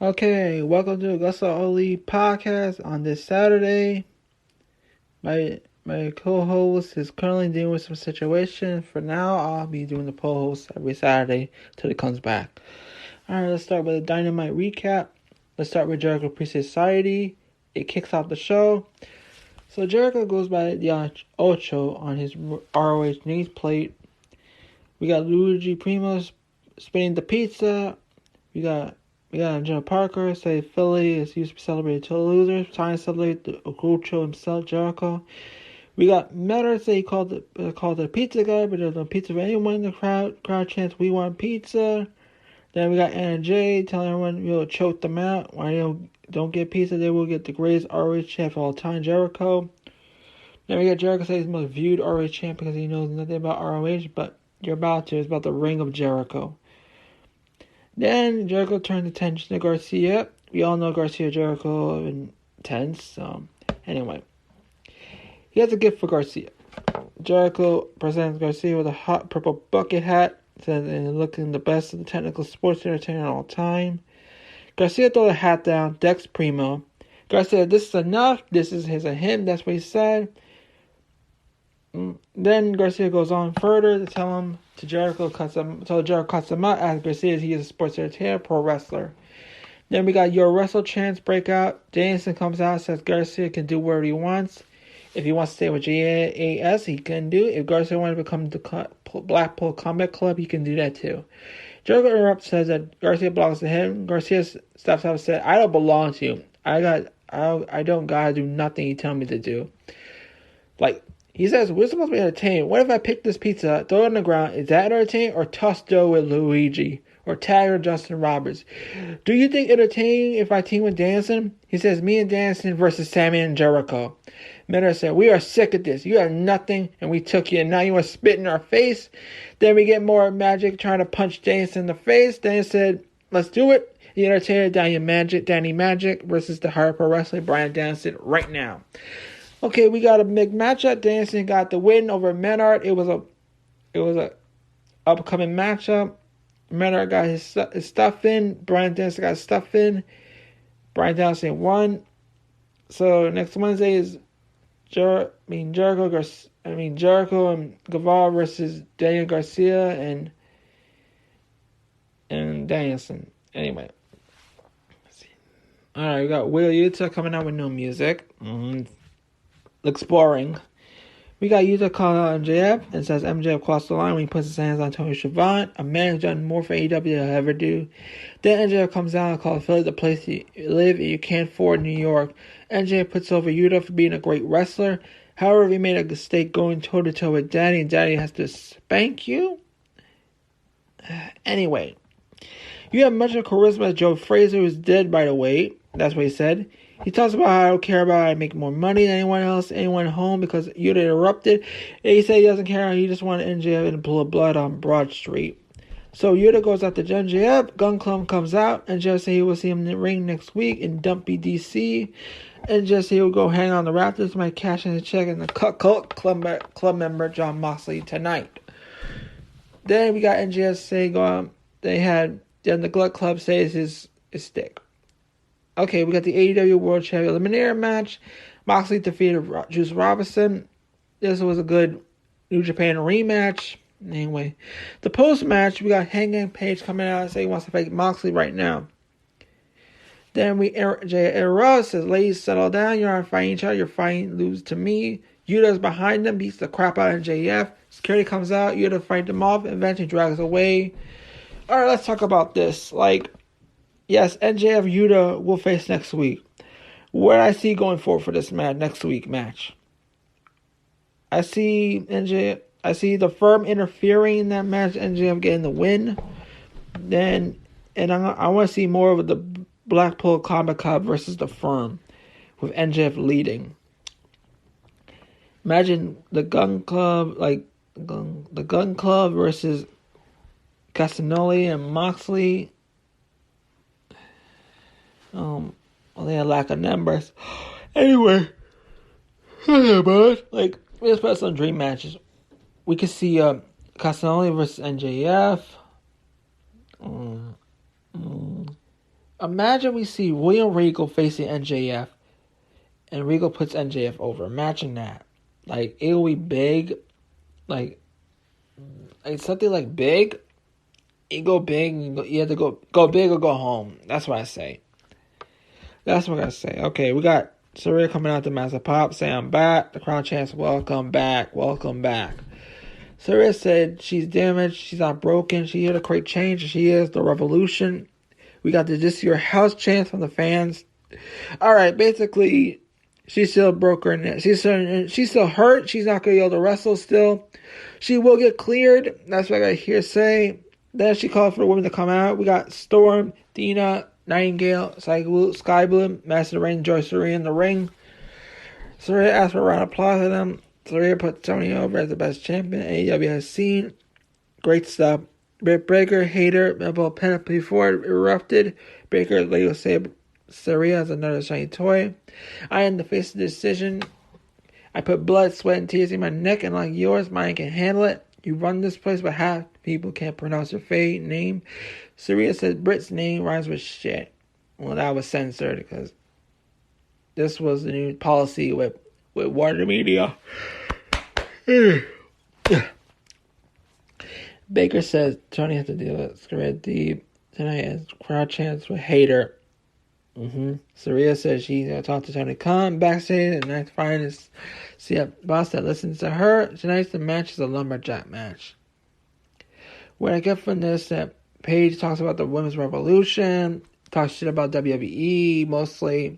Okay, welcome to AgostoAllElite podcast on this Saturday. My co-host is currently dealing with some situation. For now, I'll be doing the co-host every Saturday till he comes back. Alright, let's start with a dynamite recap. Let's start with Jericho Pre-Society. It kicks off the show. So Jericho goes by the Ocho on his ROH nameplate. We got Luigi Primo spinning the pizza. We got Joe Parker say Philly is used to be celebrated to the losers. Trying to celebrate the Ocho himself, Jericho. We got Metter say he called the pizza guy, but there's no pizza for anyone in the crowd. Crowd chants, "We want pizza." Then we got Anna Jay telling everyone we'll choke them out. Why they don't get pizza, they will get the greatest ROH champ of all time, Jericho. Then we got Jericho say he's the most viewed ROH champ because he knows nothing about ROH, but you're about to. It's about the ring of Jericho. Then Jericho turned attention to Garcia. We all know Garcia Jericho are intense. So anyway, he has a gift for Garcia. Jericho presents Garcia with a hot purple bucket hat, says and looking the best of the technical sports entertainer of all time. Garcia throws the hat down, decks Primo. Garcia, this is enough. This is him. That's what he said. Then Garcia goes on further to tell Jericho cuts him out as Garcia he is a sports entertainer, pro wrestler. Then we got your wrestle chance breakout. Danielson comes out, says Garcia can do whatever he wants. If he wants to stay with JAS, he can do. If Garcia wants to become the Blackpool Combat Club, he can do that too. Jericho interrupts, says that Garcia belongs to him. Garcia steps up and says, "I don't belong to you. I don't gotta do nothing you tell me to do." Like, he says, we're supposed to be entertained. What if I pick this pizza, throw it on the ground? Is that entertaining? Or toss dough with Luigi? Or tag or Justin Roberts? Do you think entertaining if I team with Danielson? He says, me and Danielson versus Sammy and Jericho. Miller said, we are sick of this. You have nothing, and we took you, and now you want to spit in our face? Then we get more Magic trying to punch Danielson in the face. Danielson said, let's do it. The entertainer, Danny Magic versus the Hard Pro Wrestling, Brian Danielson, right now. Okay, we got a big matchup. Danielson got the win over Menard. It was a upcoming matchup. Menard got his stuff in. Brian Danielson got his stuff in. Brian Danielson won. So next Wednesday is Jericho and Guevara versus Daniel Garcia and Danielson. Anyway, let's see. All right, we got Will Yuta coming out with no music. Looks boring. We got Yuta calling out MJF and says MJF crossed the line when he puts his hands on Tony Schiavone. A man who's done more for AEW than he'll ever do. Then MJF comes out and calls Philly the place you live and you can't afford New York. MJF puts over Yuta for being a great wrestler. However, he made a mistake going toe-to-toe with Daddy, and Daddy has to spank you. Anyway, you have much of charisma as Joe Frazier, who's dead, by the way. That's what he said. He talks about how I don't care about I make more money than anyone else, anyone home, because Yuta interrupted. And he said he doesn't care. He just wanted MJF to pull blood on Broad Street. So Yuta goes out to MJF. Gun Club comes out. And just say he will see him in the ring next week in Dumpy, DC. And just say he will go hang on the Raptors. Might cash in the check in the club member John Moxley tonight. Then we got MJF say go out. Then the Glut Club says his stick. Okay, we got the AEW World Champion Eliminator match. Moxley defeated Juice Robinson. This was a good New Japan rematch. Anyway, the post-match, we got Hangman Page coming out and saying he wants to fight Moxley right now. Then Jay Ross says, ladies, settle down. You're not fighting each other. You're fighting, lose to me. Yuta's behind them, beats the crap out of JF. Security comes out. Yuta fight them off. Eventually drags away. All right, let's talk about this. Yes, NJF Yuta will face next week. What I see going forward for this next week match. I see the Firm interfering in that match, NJF getting the win. I want to see more of the Blackpool Combat Club versus the Firm, with NJF leading. Imagine the Gun Club, the Gun Club versus Castagnoli and Moxley. They had lack of numbers. Anyway, we just put some dream matches. We could see Castagnoli versus NJF. Imagine we see William Regal facing MJF, and Regal puts MJF over. Imagine that. Like, it will be big. Like something like big. You go big, you have to go big or go home. That's what I say. Okay, we got Saraya coming out to Master Pop saying, I'm back. The crowd chants, welcome back. Saraya said she's damaged, she's not broken, she's here to create change, she is the revolution. We got the This Your House chants from the fans. Alright, basically, she's still broken. She's still hurt. She's not going to be able to wrestle still. She will get cleared. That's what I hear say. Then she called for the women to come out. We got Storm, Dina, Nightingale, Sky Blue, Master Rain, Joyce Saraya in the ring. Saraya asked for a round of applause at them. Saraya put Tony over as the best champion AEW has seen. Great stuff. Britt Baker, Hater, Mabel Pennant before it erupted. Baker later said Saraya has another shiny toy. I am the face of the decision. I put blood, sweat, and tears in my neck, and like yours, mine can handle it. You run this place, but half people can't pronounce her name. Saraya said Britt's name rhymes with shit. Well, that was censored because this was the new policy with Warner Media. Baker says Tony has to deal with Scarlet Deep tonight as crowd chants with Hater. Saraya says she's going to talk to Tony Khan backstage and next Friday is see a boss that listens to her. Tonight's the match is a lumberjack match. What I get from this that Paige talks about the women's revolution, talks shit about WWE mostly,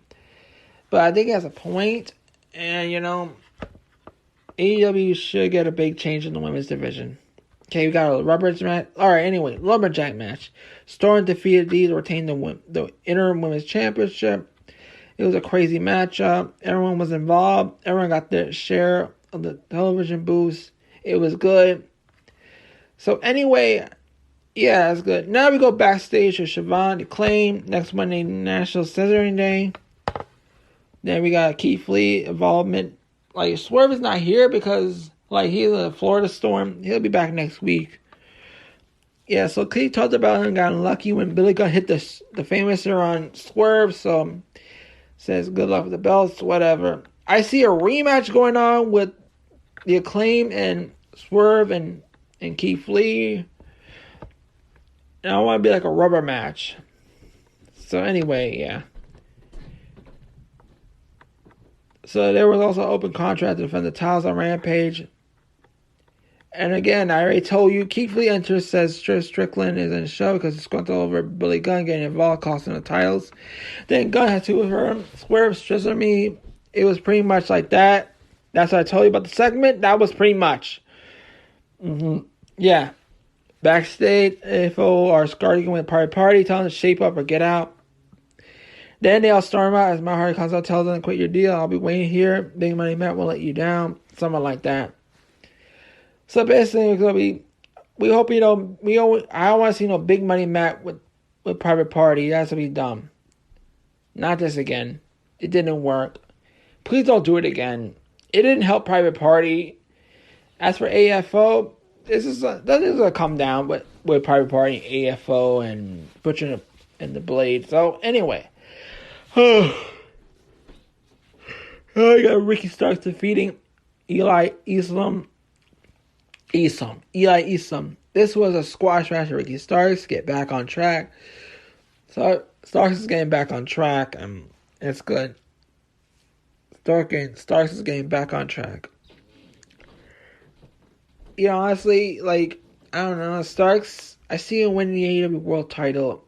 but I think it has a point, and AEW should get a big change in the women's division. Okay, we got a lumberjack match. Alright, anyway, lumberjack match. Storm defeated Dee to retain the interim women's championship. It was a crazy matchup. Everyone was involved. Everyone got their share of the television boost. It was good. So anyway, yeah, it's good. Now we go backstage to Siobhan to claim next Monday, National Scissoring Day. Then we got Keith Lee involvement. Like, Swerve is not here because he's a Florida Storm. He'll be back next week. Yeah, so Keith talked about him got lucky when Billy Gunn hit the famouser on Swerve. So says good luck with the belts, whatever. I see a rematch going on with the Acclaim and Swerve and Keith Lee. And I want to be like a rubber match. So anyway, yeah. So there was also an open contract to defend the titles on Rampage. And again, I already told you, Keith Lee enters, says Strickland is in the show because it's going over Billy Gunn getting involved, costing the titles. Then Gunn had two of her. Swerve stressed me. It was pretty much like that. That's what I told you about the segment. That was pretty much. Yeah. Backstage, info are starting with Private Party, telling them to shape up or get out. Then they all storm out as Matt Hardy comes out, tells them to quit your deal. I'll be waiting here. Big Money Matt won't let you down. Something like that. So basically, it's gonna be. We hope I don't want to see no Big Money Matt with Private Party. That's gonna be dumb. Not this again. It didn't work. Please don't do it again. It didn't help Private Party. As for AFO, this is gonna come down with Private Party, AFO, and Butcher and the Blade. So anyway. You got Ricky Starks defeating Eli Isom. This was a squash match. Ricky Starks get back on track. So Starks is getting back on track, and it's good. Starks is getting back on track. Honestly, I don't know, Starks. I see him win the AEW World Title.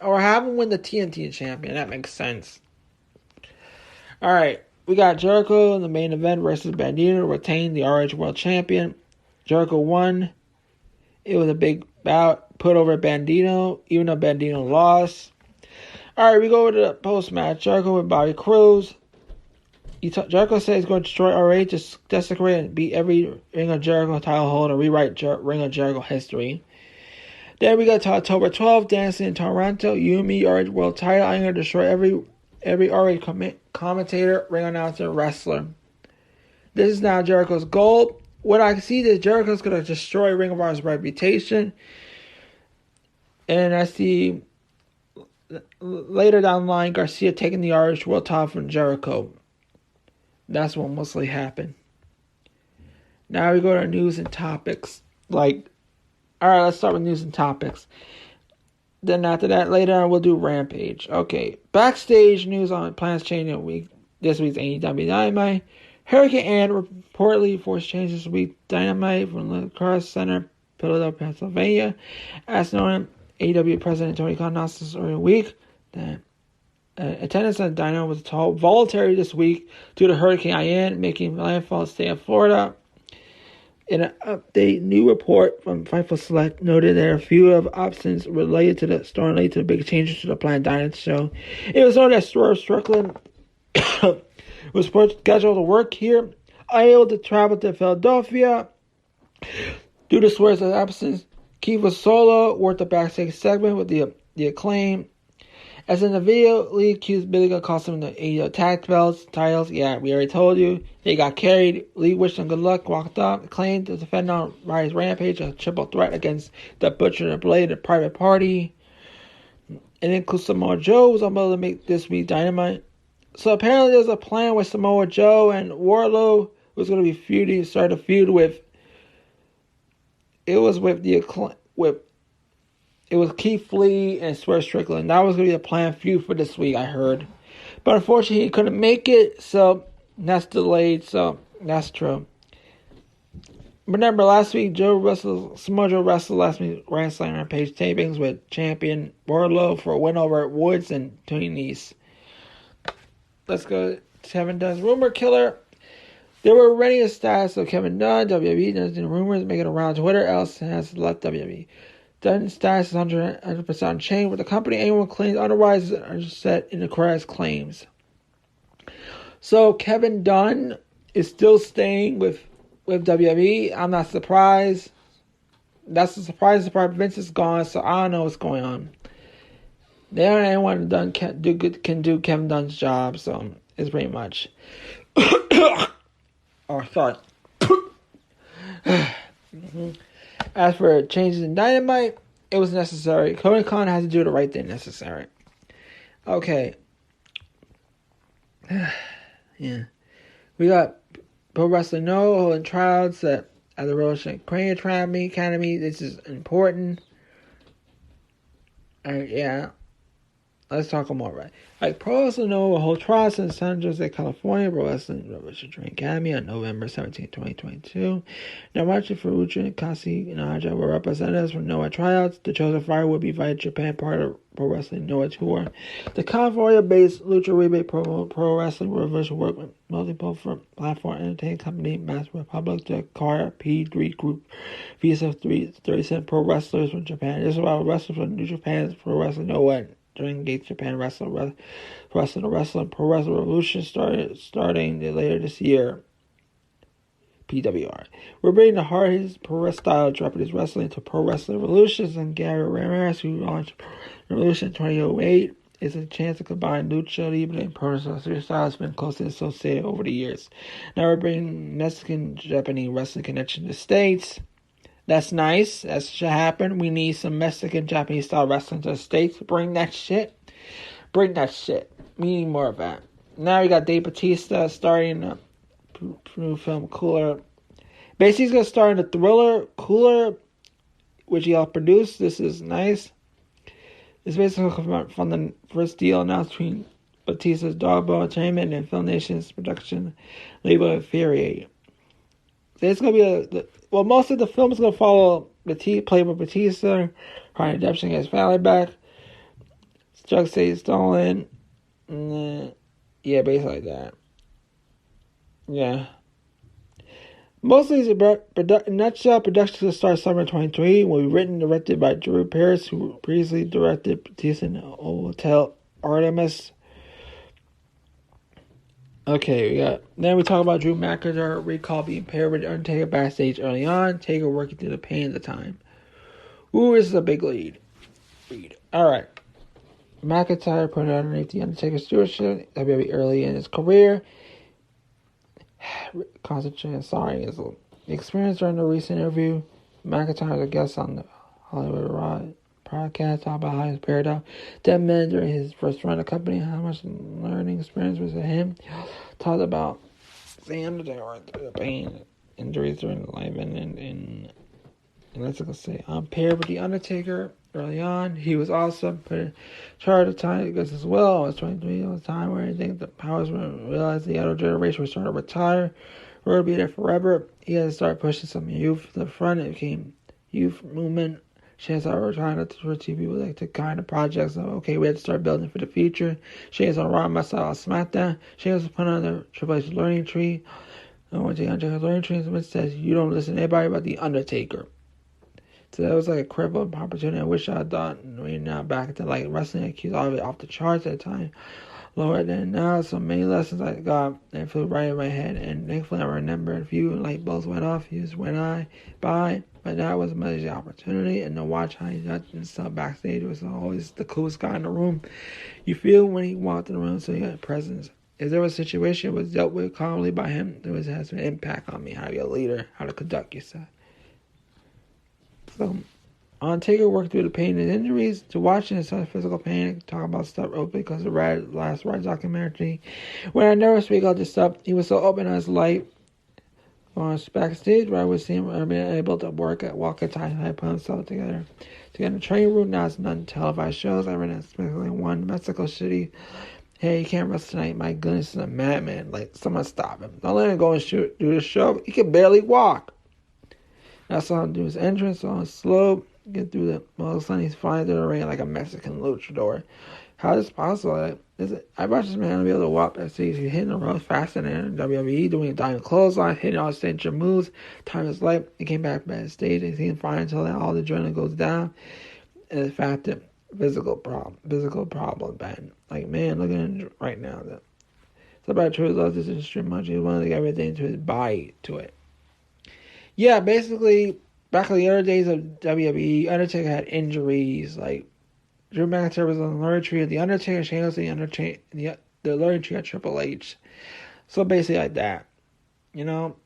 Or have him win the TNT champion. That makes sense. Alright. We got Jericho in the main event versus Bandito to retain the RH World Champion. Jericho won. It was a big bout. Put over Bandito. Even though Bandito lost. Alright. We go to the post-match. Jericho with Bobby Cruz. Jericho says he's going to destroy RH. Just desecrate and beat every Ring of Jericho title holder. Rewrite Ring of Jericho history. Then we got to October 12th, dancing in Toronto. You and me, RH World Title. I'm going to destroy every RH commentator, ring announcer, wrestler. This is now Jericho's goal. What I see is Jericho's going to destroy Ring of Honor's reputation. And I see later down the line, Garcia taking the Irish world title from Jericho. That's what mostly happened. Now we go to news and topics. Alright, let's start with news and topics. Then after that, later on, we'll do Rampage. Okay, backstage news on plans changing this week's AEW Dynamite. Hurricane Ann reportedly forced changes this week. Dynamite from the Lacrosse Center, Philadelphia, Pennsylvania. As known, AEW President Tony Khan announced this earlier week that attendance at Dynamite was voluntary this week due to Hurricane Ian making landfall in the state of Florida. In an update, new report from Fightful Select noted there are a few of options related to the storm related to the big changes to the planned Dynamite show. It was known that Swerve Strickland was scheduled to work here, unable to travel to Philadelphia due to Swerve's absence. Keith was solo, worked the backstage segment with the Acclaim. As in the video, Lee accused Billy Gunn cost him the tag titles. Yeah, we already told you. They got carried. Lee wished him good luck, walked up, claimed to defend on Riley's Rampage, a triple threat against the Butcher, the Blade, the Private Party. And then Samoa Joe was unable to make this week's Dynamite. So apparently there's a plan with Samoa Joe and Wardlow was going to be start a feud with. It was Keith Lee and Swerve Strickland. That was going to be the planned feud for this week, I heard. But unfortunately, he couldn't make it, so that's delayed, so that's true. Remember, last week, Samoa Joe wrestled last week's Grand Slam Rampage tapings with champion Wardlow for a win over Woods and Tony Nese. Let's go to Kevin Dunn's Rumor Killer. There were already a status of Kevin Dunn. WWE does rumors making around Twitter. Else has left WWE. Dunn's status is 100% unchanged with the company. Anyone claims otherwise are set in the correct claims. So Kevin Dunn is still staying with WWE. I'm not surprised. That's the surprise part. Vince is gone, so I don't know what's going on. There ain't anyone Dunn can do Kevin Dunn's job, so it's pretty much. Sorry. As for changes in Dynamite, it was necessary. Tony Khan has to do the right thing necessary. Okay. Yeah. We got Pro Wrestling No holding trials at the Royal Crane Academy. This is important. Yeah. Let's talk more about it. Like, Pro Wrestling No will hold trials in San Jose, California. Pro Wrestling Training Academy on November 17, 2022. Now, Machi Ferrucci and Kasi Naja were representatives from Noah tryouts. The Chosen Fire will be invited to Japan, part of Pro Wrestling Noah tour. The California-based Lucha Libre Pro Wrestling will eventually work with multiple platform entertainment company, Master Republic, Jakarta, P3 Group, Visa 37 Pro Wrestlers from Japan. This is about wrestlers from New Japan's Pro Wrestling Noah. During Gates Japan Wrestling Pro Wrestling Revolution starting later this year. PWR. We're bringing the hardest pro wrestling style of Japanese wrestling to Pro Wrestling Revolutions, and Gary Ramirez, who launched Revolution 2008, is a chance to combine Lucha Libre and Pro Wrestling styles been closely associated over the years. Now we're bringing Mexican Japanese wrestling connection to the States. That's nice. That should happen. We need some Mexican Japanese style wrestling to the States. Bring that shit. We need more of that. Now we got Dave Bautista starting a new film, Cooler. Basically, he's going to star in the thriller, Cooler, which he helped produce. This is nice. It's basically from the first deal announced between Bautista's Dogbow Entertainment and Film Nation's production label Infuriate. So it's going to be most of the film is going to follow played by Batista, trying redemption against family back. Drug stays stolen. Yeah, basically like that. Yeah. Mostly, in nutshell, production will start summer 2023. Will be written and directed by Drew Paris, who previously directed Batista in Hotel Artemis. Okay, then we talk about Drew McIntyre recall being paired with Undertaker backstage early on. Taker working through the pain at the time. Ooh, this is a big lead. Alright. McIntyre put underneath the Undertaker stewardship WWE early in his career. Concentrating on his experience during the recent interview. McIntyre is a guest on the Hollywood Ride. podcast, talked about how he was paired up 10 minutes during his first run of the company, how much learning experience was at him. Talked about the pain, injuries during the life, and let's say paired with the Undertaker early on. He was awesome, put in charge of time because as well. It was 23 at the time where I think the powers realized the other generation was starting to retire. We're going to be there forever. He had to start pushing some youth to the front. It became youth movement. Shane's are trying to teach people like to kind of projects. So, okay, we had to start building for the future. Shane's on Raw, myself on SmackDown. Shane's was put on the Triple H learning tree. I went to the Undertaker's learning tree, which says you don't listen to anybody but the Undertaker. So that was like a critical opportunity. I wish I had done. We're now back into like wrestling IQs, all of it off the charts at the time. Lower than now, so many lessons I got and flew right in my head. And thankfully, I remembered a few light bulbs went off, fuse went by. But that was a major opportunity. And to watch how he judged himself backstage was always the coolest guy in the room. You feel when he walked in the room, so he had a presence. If there was a situation that was dealt with calmly by him, there has an impact on me, how to be a leader, how to conduct yourself. So, Taker worked through the pain and injuries to watching his physical pain, talk about stuff open because the last Rad documentary. When I never speak out this stuff, he was so open on his life. On backstage, where I would see him being able to walk at times, I put himself together to get in the training room. Now it's none televised shows. I ran especially one Mexico City. Hey, you can't wrestle tonight. My goodness, he's a madman. Like, someone stop him. Don't let him go and do the show. He can barely walk. I saw him do his entrance on a slope, get through the. All of a sudden, he's flying through the ring like a Mexican luchador. How is this possible? I watched this man be able to walk that stage. He's hitting the ropes faster than WWE, doing a diamond clothesline, hitting all the signature moves. Time is life. He came back backstage. He's fine until all the adrenaline goes down. And the fact that physical problem, man. Like, man, look at him right now. Somebody truly loves this industry much. He wanted to get everything to his body to it. Yeah, basically, back in the early days of WWE, Undertaker had injuries. Like, Drew McIntyre was on the learning tree of the Undertaker, Shane was the learning tree of Triple H. So basically like that. You know?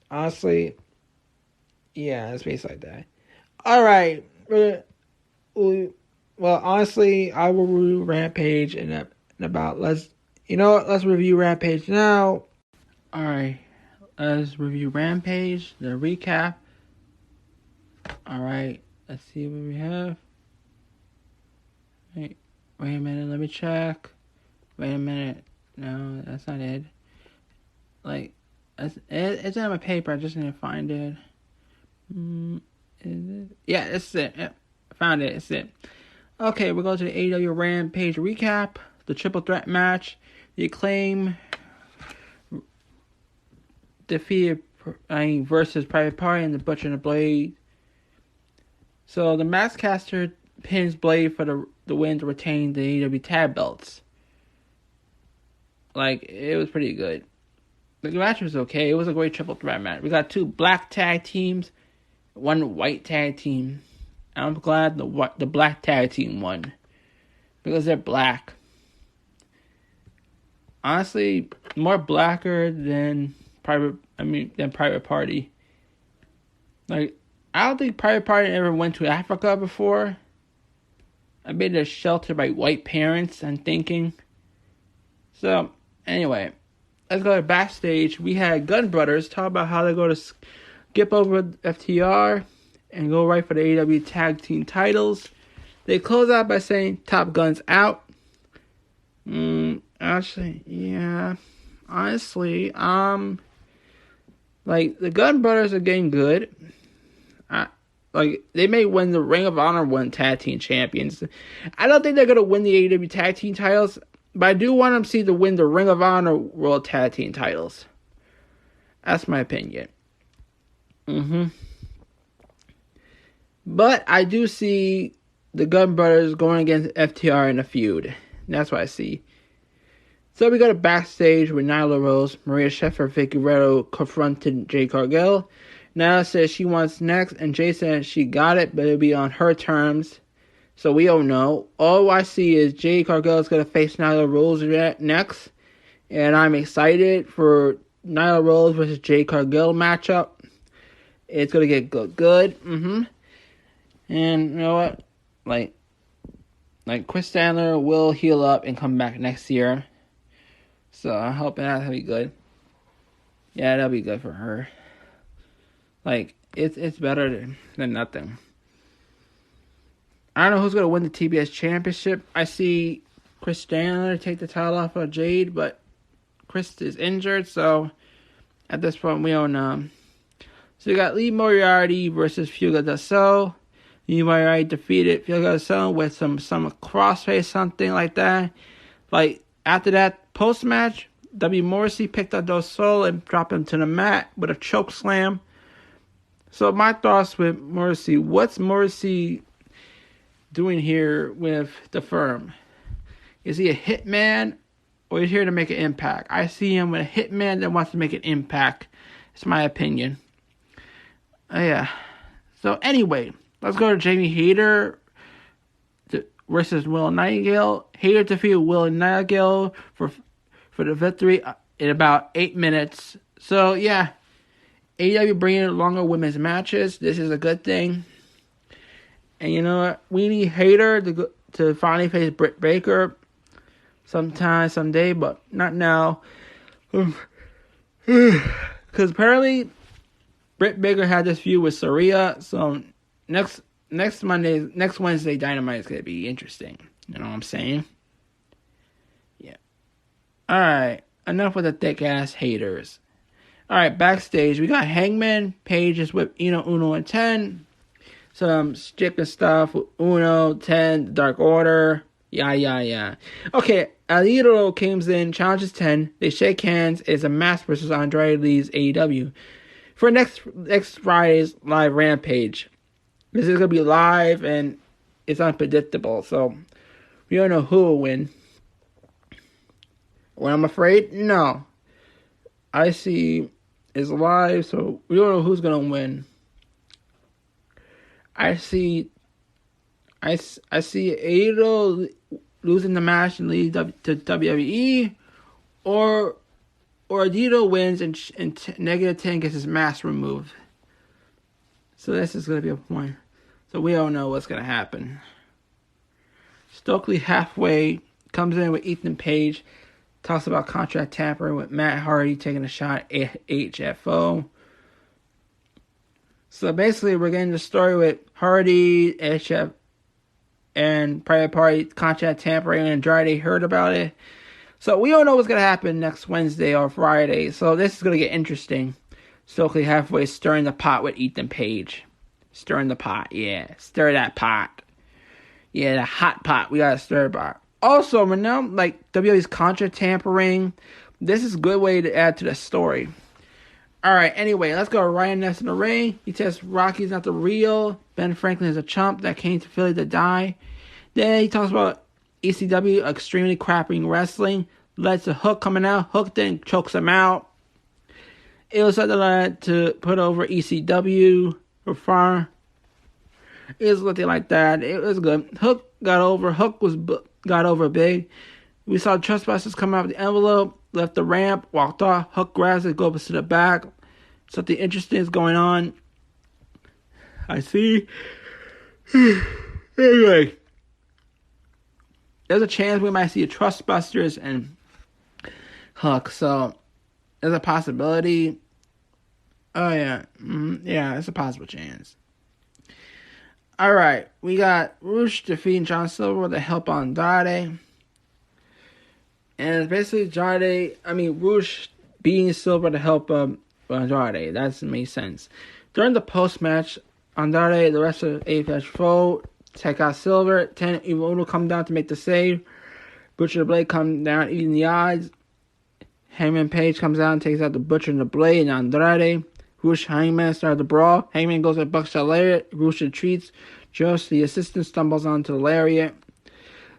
Honestly, yeah, it's basically like that. Alright. Well, honestly, I will review Rampage in about, let's review Rampage now. Alright. Let's review Rampage, the recap. Alright, let's see what we have. Wait a minute, let me check. Wait a minute. No, that's not it. Like, it's on my paper, I just need to find it. Is it? Yeah, it's it. Yeah, found it, it's it. Okay, we'll go to the AEW Rampage recap. The triple threat match. The Acclaim defeated versus Private Party and the Butcher and the Blade. So the Maskcaster pins Blade for the win to retain the AEW tag belts. Like, it was pretty good. The match was okay. It was a great triple threat match. We got 2 black tag teams, 1 white tag team. I'm glad the black tag team won because they're black. Honestly, more blacker than Private Party. Like, I don't think Private Party ever went to Africa before. I bet they're sheltered by white parents, I'm thinking. So, anyway, let's go to backstage. We had Gunn Brothers talk about how they're going to skip over FTR and go right for the AEW tag team titles. They close out by saying Top Gun's out. Actually, yeah. Honestly, like, the Gunn Brothers are getting good. Like, they may win the Ring of Honor One Tag Team Champions. I don't think they're going to win the AEW Tag Team titles, but I do want them to see to win the Ring of Honor World Tag Team titles. That's my opinion. But I do see the Gunn Brothers going against FTR in a feud. That's what I see. So we go to backstage with Nyla Rose, Maria Sheffer, Vicky Guerrero confronted Jade Cargill. Nyla says she wants next, and Jay says she got it, but it'll be on her terms. So we don't know. All I see is Jade Cargill is going to face Nyla Rose next, and I'm excited for Nyla Rose versus Jade Cargill matchup. It's going to get good. And you know what? Like, like Chris Sandler will heal up and come back next year. So I'm hoping that'll be good. Yeah, that'll be good for her. Like, it's better than nothing. I don't know who's going to win the TBS championship. I see Chris Sandler take the title off of Jade, but Chris is injured, so at this point we don't know. So you got Lee Moriarty versus Fuga del Sol. Lee Moriarty defeated Fuga del Sol with some crossface, something like that. Like, after that post-match, W. Morrissey picked up Del Sol and dropped him to the mat with a choke slam. So my thoughts with Morrissey. What's Morrissey doing here with the firm? Is he a hitman or is he here to make an impact? I see him with a hitman that wants to make an impact. It's my opinion. Yeah. So anyway, let's go to Jamie Hayter versus Will Nightingale. Hayter defeated Will Nightingale for the victory in about 8 minutes. So yeah, AEW bringing longer women's matches. This is a good thing. And you know what? We need Hayter to finally face Britt Baker sometime, someday, but not now. Because apparently Britt Baker had this feud with Saraya. So next Wednesday, Dynamite is going to be interesting. You know what I'm saying? Yeah. Alright. Enough with the thick-ass haters. Alright, backstage, we got Hangman Page is with Uno, and 10. Some stripping stuff with Uno, 10, the Dark Order. Yeah. Okay, Alito comes in, challenges 10. They shake hands. It's a match versus Andrade leaves AEW. For next Friday's live Rampage. This is going to be live and it's unpredictable. So, we don't know who will win. Well, I'm afraid, no. I see is live, so we don't know who's going to win. I see Ado losing the match and lead to WWE, or Adito wins and negative 10 gets his mask removed. So this is going to be a point. So we don't know what's going to happen. Stokely halfway comes in with Ethan Page. Talks about contract tampering with Matt Hardy taking a shot at HFO. So basically, we're getting the story with Hardy, HF, and Private Party contract tampering, and Andrade heard about it. So we don't know what's going to happen next Wednesday or Friday. So this is going to get interesting. Stokely halfway stirring the pot with Ethan Page. Stirring the pot, yeah. Stir that pot. Yeah, the hot pot. We got to stir the pot. Also, now, like, WWE's contract tampering, this is a good way to add to the story. Alright, anyway, let's go to Ryan Ness in the ring. He says Rocky's not the real. Ben Franklin is a chump that came to Philly to die. Then he talks about ECW extremely crapping wrestling. Led to Hook coming out. Hook then chokes him out. It was something like to put over ECW or far. It was something like that. It was good. Hook got over. Got over big. We saw Trustbusters come out of the envelope, left the ramp, walked off. Hook grabs it, goes to the back. Something interesting is going on. I see. Anyway, there's a chance we might see a Trustbusters and Hook. So there's a possibility. Oh yeah, yeah, it's a possible chance. Alright, we got Rush defeating John Silver with the help on Andrade. And it's basically Rush beating Silver to help Andrade. That makes sense. During the post-match, Andrade, the rest of the AFH foe, take out Silver. 10 Evil Uno come down to make the save. Butcher the Blade come down, eating the odds. Hangman Page comes out and takes out the Butcher and the Blade and Andrade. Rush Hangman started the brawl. Hangman goes at Buckshot Lariat. Rush retreats. Just the assistant stumbles onto the Lariat.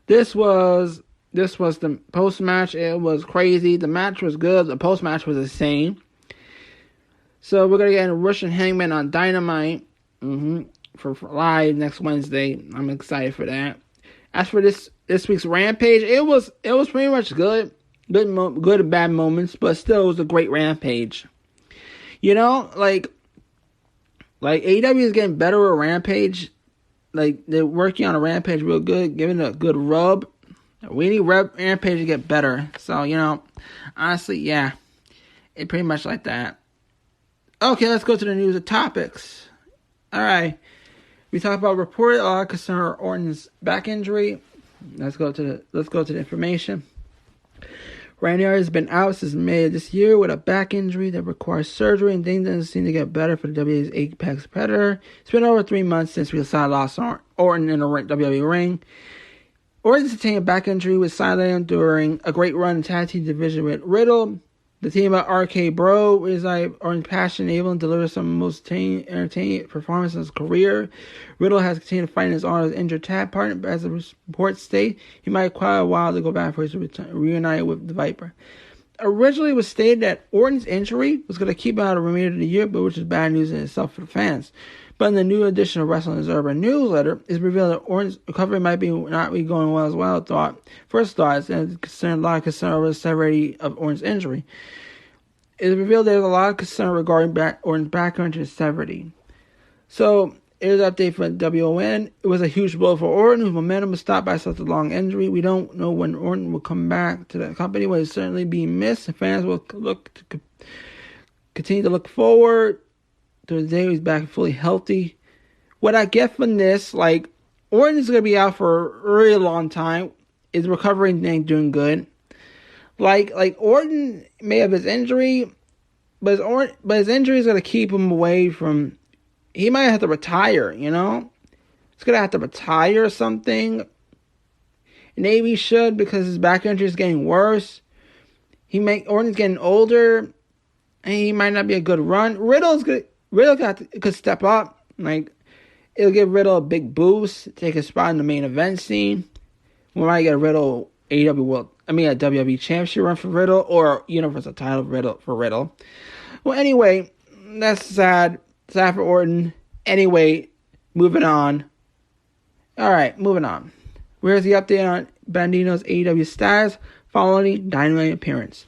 This was the post match. It was crazy. The match was good. The post match was insane. So we're gonna get a Rush and Hangman on Dynamite for live next Wednesday. I'm excited for that. As for this week's Rampage, it was pretty much good and bad moments, but still it was a great Rampage. You know, like AEW is getting better with Rampage like they're working on a Rampage real good, giving it a good rub. We need Rampage to get better. So, honestly, yeah, it pretty much like that. Okay, let's go to the news of topics. All right, we talk about reported a lot of concern Orton's back injury. Let's go to the information. Randy Orton has been out since May of this year with a back injury that requires surgery, and things doesn't seem to get better for the WWE's apex predator. It's been over 3 months since we lost Orton in a WWE ring. Orton sustained a back injury with sidelined during a great run in tag team division with Riddle. The team of RK Bro is Orton's passion, able to deliver some of the most entertaining performances of his career. Riddle has continued to fight in his honor as injured tag partner, but as the reports state, he might require a while to go back for his reunited with the Viper. Originally, it was stated that Orton's injury was going to keep him out of the remainder of the year, but which is bad news in itself for the fans. But in the new edition of Wrestling Observer newsletter, it's revealed that Orton's recovery might not be going well as well. First thought, and a lot of concern over the severity of Orton's injury. It revealed there's a lot of concern regarding Orton's background and severity. So, here's an update from WON. It was a huge blow for Orton, whose momentum was stopped by such a long injury. We don't know when Orton will come back to the company, but it's certainly being missed. And fans will continue to look forward to the day he's back fully healthy. What I get from this, Orton is going to be out for a really long time. His recovery ain't doing good. Orton may have his injury, but his injury is going to keep him away from. He might have to retire. He's going to have to retire or something. Maybe he should, because his back injury is getting worse. Orton's getting older, and he might not be a good run. Riddle could step up. It'll give Riddle a big boost, take a spot in the main event scene. We might get a WWE Championship run for Riddle, or Universal title for Riddle. Well, anyway, that's sad. Sad for Orton. Anyway, moving on. Alright, moving on. Where's the update on Bandito's AEW status following Dynamite appearance?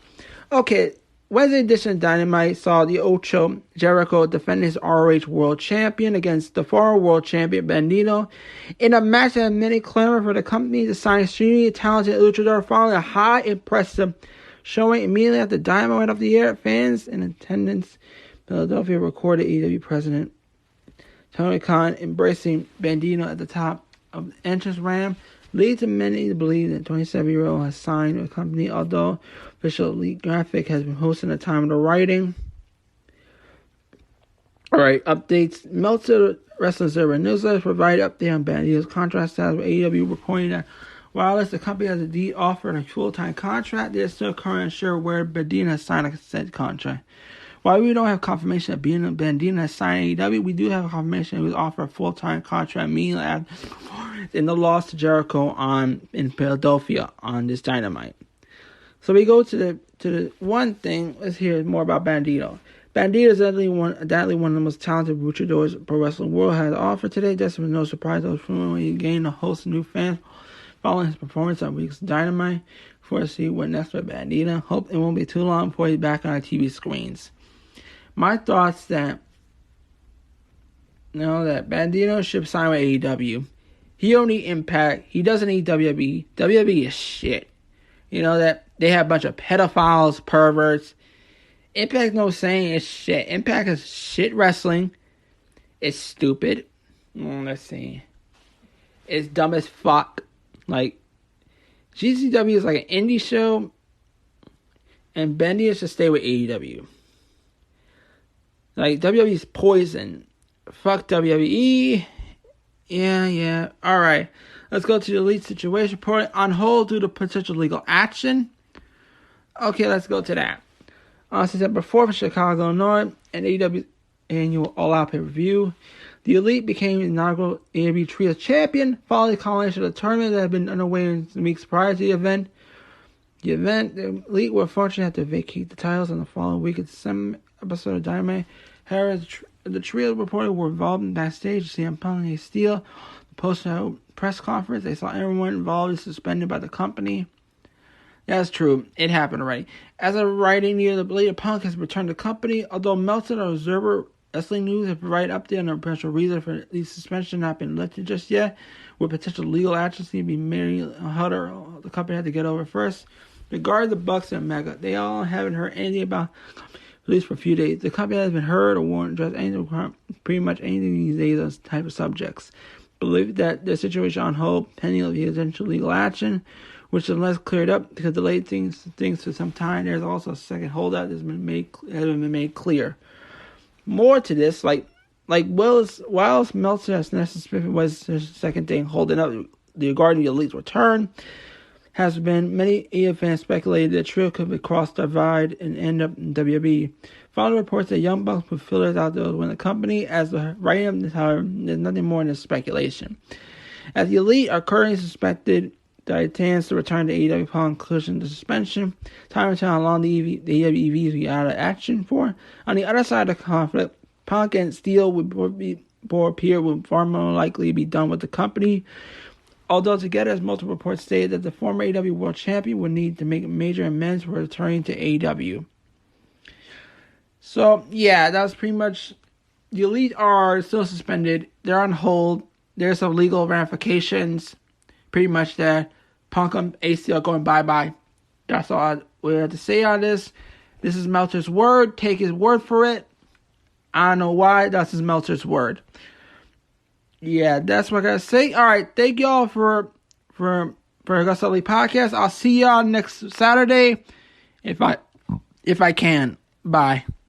Okay, Wednesday edition of Dynamite saw the Ocho Jericho defend his ROH World Champion against the former World Champion Bandito in a match that had many clamor for the company to sign extremely talented luchador following a high impressive showing immediately after Dynamite went off the air. Fans in attendance, Philadelphia recorded AEW president Tony Khan embracing Bandito at the top of the entrance ramp, leads to many to believe that 27-year-old has signed with the company, although official leak graphic has been hosted at the time of the writing. Alright, updates. Meltzer Wrestling Observer newsletter provided update on Bandito's contract status with AEW, reporting that while the company has indeed offered a full-time contract, they are still currently unsure where Bandito has signed a said contract. While we don't have confirmation that Bandito has signed AEW, we do have confirmation that he was offered a full-time contract immediately after in the loss to Jericho in Philadelphia on this Dynamite. So we go to the one thing. Let's hear more about Bandito. Bandito is undoubtedly one of the most talented luchadors pro wrestling world has to offer today. This was no surprise. I was familiar when he gained a host of new fans following his performance on week's Dynamite. Before I see what next with Bandito, hope it won't be too long before he's back on our TV screens. My thoughts that Bandito should sign with AEW. He don't need Impact. He doesn't need WWE. WWE is shit. That they have a bunch of pedophiles, perverts. Impact no saying it's shit. Impact is shit wrestling. It's stupid. Let's see. It's dumb as fuck. GCW is like an indie show. And Bandito should stay with AEW. WWE's poison. Fuck WWE. Yeah. Alright. Let's go to the Elite Situation Report. On hold due to potential legal action. Okay, let's go to that. On September 4th in Chicago, Illinois, an AEW annual All-Out pay-per-view. The Elite became the inaugural AEW Trio Champion following the culmination of the tournament that had been underway in the weeks prior to the event. The Elite were fortunate to vacate the titles on the following week at some episode of Dynamite. However, the trio reported were involved in backstage. CM Punk and Steel. The post-press conference, they saw everyone involved is suspended by the company. That's true. It happened already. As of writing near the later, Punk has returned to the company, although Meltzer, an observer Wrestling News has provided update on the potential reason for the suspension not been lifted just yet, with potential legal actions to be made. The company had to get over first. Regarding the Bucks and Omega, they all haven't heard anything about at least for a few days. The company hasn't heard or won't address anything, pretty much anything these days on this type of subjects. Believe that the situation on hold pending the eventual legal action, which unless cleared up because delayed things for some time. There's also a second holdout that has been made clear. More to this, like whilst Meltzer has necessarily was the second thing holding up regarding the Elite's return, has been many AEW fans speculated that Trio could cross the divide and end up in WWE. Following reports that Young Bucks put fillers out there to win the company, as the writing of however, there's nothing more than speculation. As the Elite are currently suspected that it tends to return to AEW upon conclusion of the suspension, time and time how long the AEW EVs will be out of action for. On the other side of the conflict, Punk and Steel would far more likely be done with the company. Although together, as multiple reports stated, that the former AEW World Champion would need to make major amends for returning to AEW. So, yeah, that was pretty much... The Elite are still suspended. They're on hold. There's some legal ramifications. Pretty much that Punk and AC are going bye-bye. That's all we have to say on this. This is Meltzer's word. Take his word for it. I don't know why. That's his Meltzer's word. Yeah, that's what I gotta say. All right, thank y'all for AgostoAllElite podcast. I'll see y'all next Saturday if I can. Bye.